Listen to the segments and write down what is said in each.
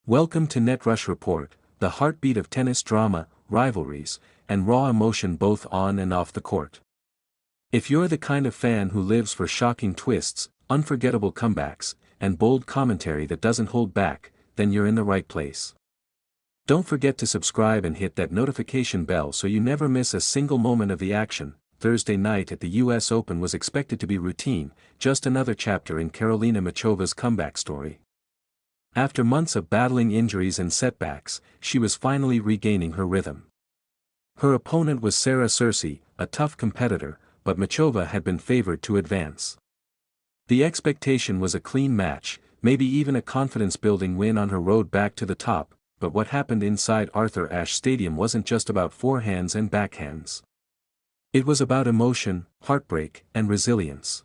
Welcome to NetRush Report, the heartbeat of tennis drama, rivalries, and raw emotion both on and off the court. If you're the kind of fan who lives for shocking twists, unforgettable comebacks, and bold commentary that doesn't hold back, then you're in the right place. Don't forget to subscribe and hit that notification bell so you never miss a single moment of the action. Thursday night at the US Open was expected to be routine, just another chapter in Karolina Muchova's comeback story. After months of battling injuries and setbacks, she was finally regaining her rhythm. Her opponent was Sarah Cersei, a tough competitor, but Muchova had been favored to advance. The expectation was a clean match, maybe even a confidence-building win on her road back to the top, but what happened inside Arthur Ashe Stadium wasn't just about forehands and backhands. It was about emotion, heartbreak, and resilience.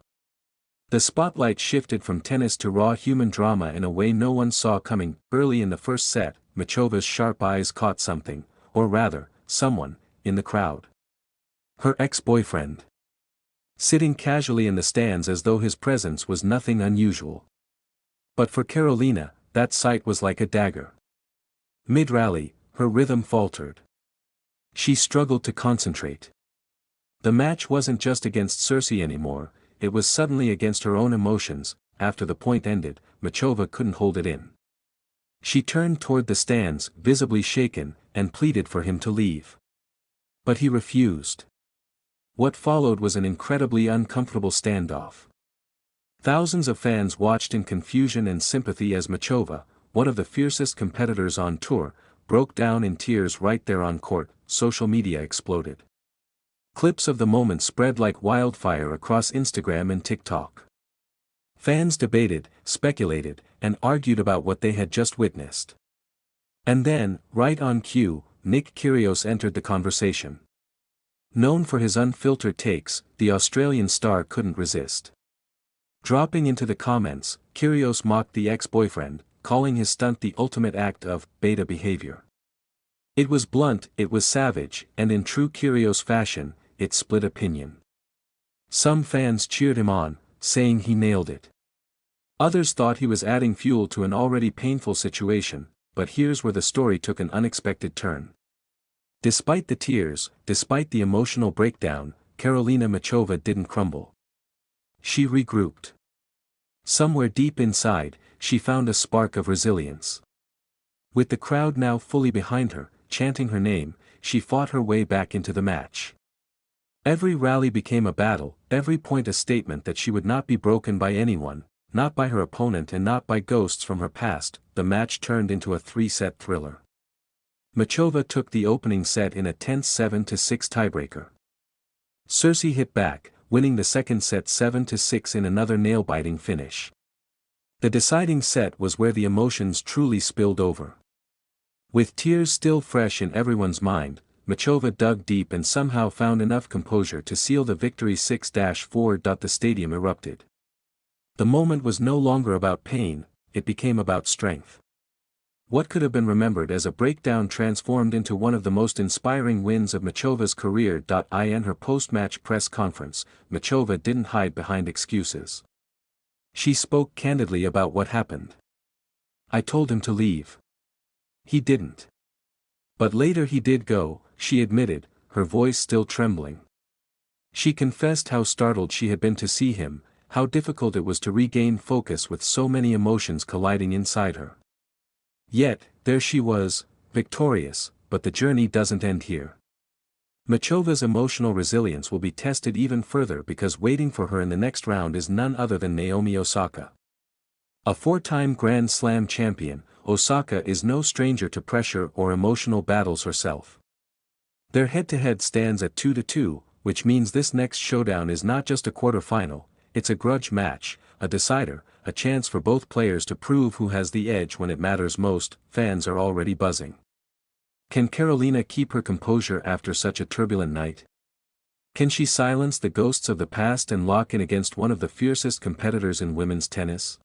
The spotlight shifted from tennis to raw human drama in a way no one saw coming. Early in the first set, Muchova's sharp eyes caught something, or rather, someone, in the crowd. Her ex-boyfriend. Sitting casually in the stands as though his presence was nothing unusual. But for Karolina, that sight was like a dagger. Mid-rally, her rhythm faltered. She struggled to concentrate. The match wasn't just against Cersei anymore. It was suddenly against her own emotions. After the point ended, Muchova couldn't hold it in. She turned toward the stands, visibly shaken, and pleaded for him to leave. But he refused. What followed was an incredibly uncomfortable standoff. Thousands of fans watched in confusion and sympathy as Muchova, one of the fiercest competitors on tour, broke down in tears right there on court. Social media exploded. Clips of the moment spread like wildfire across Instagram and TikTok. Fans debated, speculated, and argued about what they had just witnessed. And then, right on cue, Kyrgios entered the conversation. Known for his unfiltered takes, the Australian star couldn't resist. Dropping into the comments, Kyrgios mocked the ex-boyfriend, calling his stunt the ultimate act of beta behavior. It was blunt, it was savage, and in true Kyrgios fashion, it split opinion. Some fans cheered him on, saying he nailed it. Others thought he was adding fuel to an already painful situation, but here's where the story took an unexpected turn. Despite the tears, despite the emotional breakdown, Karolina Muchova didn't crumble. She regrouped. Somewhere deep inside, she found a spark of resilience. With the crowd now fully behind her, chanting her name, she fought her way back into the match. Every rally became a battle, every point a statement that she would not be broken by anyone, not by her opponent and not by ghosts from her past. The match turned into a three-set thriller. Muchova took the opening set in a tense 7-6 tiebreaker. Cersei hit back, winning the second set 7-6 in another nail-biting finish. The deciding set was where the emotions truly spilled over. With tears still fresh in everyone's mind, Muchova dug deep and somehow found enough composure to seal the victory 6-4. The stadium erupted. The moment was no longer about pain, it became about strength. What could have been remembered as a breakdown transformed into one of the most inspiring wins of Muchova's career. In her post-match press conference, Muchova didn't hide behind excuses. She spoke candidly about what happened. "I told him to leave. He didn't. But later he did go," she admitted, her voice still trembling. She confessed how startled she had been to see him, how difficult it was to regain focus with so many emotions colliding inside her. Yet, there she was, victorious, but the journey doesn't end here. Muchova's emotional resilience will be tested even further because waiting for her in the next round is none other than Naomi Osaka. A four-time Grand Slam champion, Osaka is no stranger to pressure or emotional battles herself. Their head-to-head stands at 2-2, which means this next showdown is not just a quarterfinal, it's a grudge match, a decider, a chance for both players to prove who has the edge when it matters most. Fans are already buzzing. Can Karolina keep her composure after such a turbulent night? Can she silence the ghosts of the past and lock in against one of the fiercest competitors in women's tennis?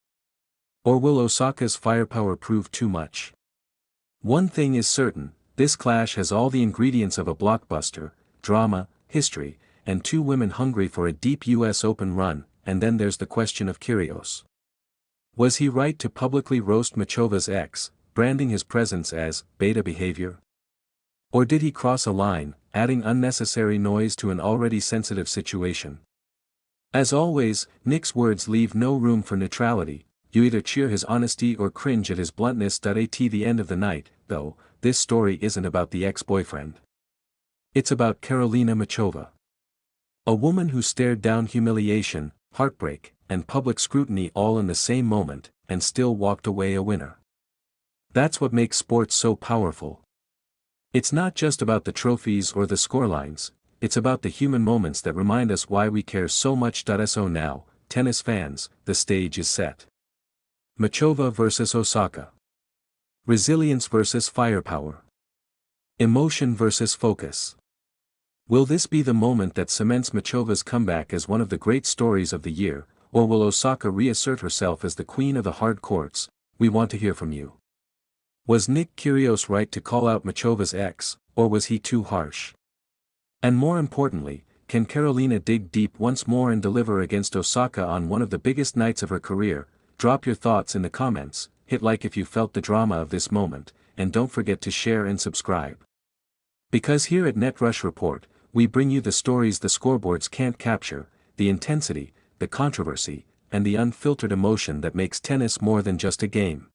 Or will Osaka's firepower prove too much? One thing is certain, this clash has all the ingredients of a blockbuster: drama, history, and two women hungry for a deep US Open run. And then there's the question of Kyrgios. Was he right to publicly roast Muchova's ex, branding his presence as beta behavior? Or did he cross a line, adding unnecessary noise to an already sensitive situation? As always, Nick's words leave no room for neutrality. You either cheer his honesty or cringe at his bluntness. At the end of the night, though, this story isn't about the ex-boyfriend. It's about Karolina Muchova. A woman who stared down humiliation, heartbreak, and public scrutiny all in the same moment, and still walked away a winner. That's what makes sports so powerful. It's not just about the trophies or the scorelines, it's about the human moments that remind us why we care so much. So now, tennis fans, the stage is set. Muchova versus Osaka. Resilience versus firepower. Emotion versus focus. Will this be the moment that cements Muchova's comeback as one of the great stories of the year, or will Osaka reassert herself as the queen of the hard courts? We want to hear from you. Was Nick Kyrgios right to call out Muchova's ex, or was he too harsh? And more importantly, can Karolina dig deep once more and deliver against Osaka on one of the biggest nights of her career? Drop your thoughts in the comments, hit like if you felt the drama of this moment, and don't forget to share and subscribe. Because here at NetRush Report, we bring you the stories the scoreboards can't capture, the intensity, the controversy, and the unfiltered emotion that makes tennis more than just a game.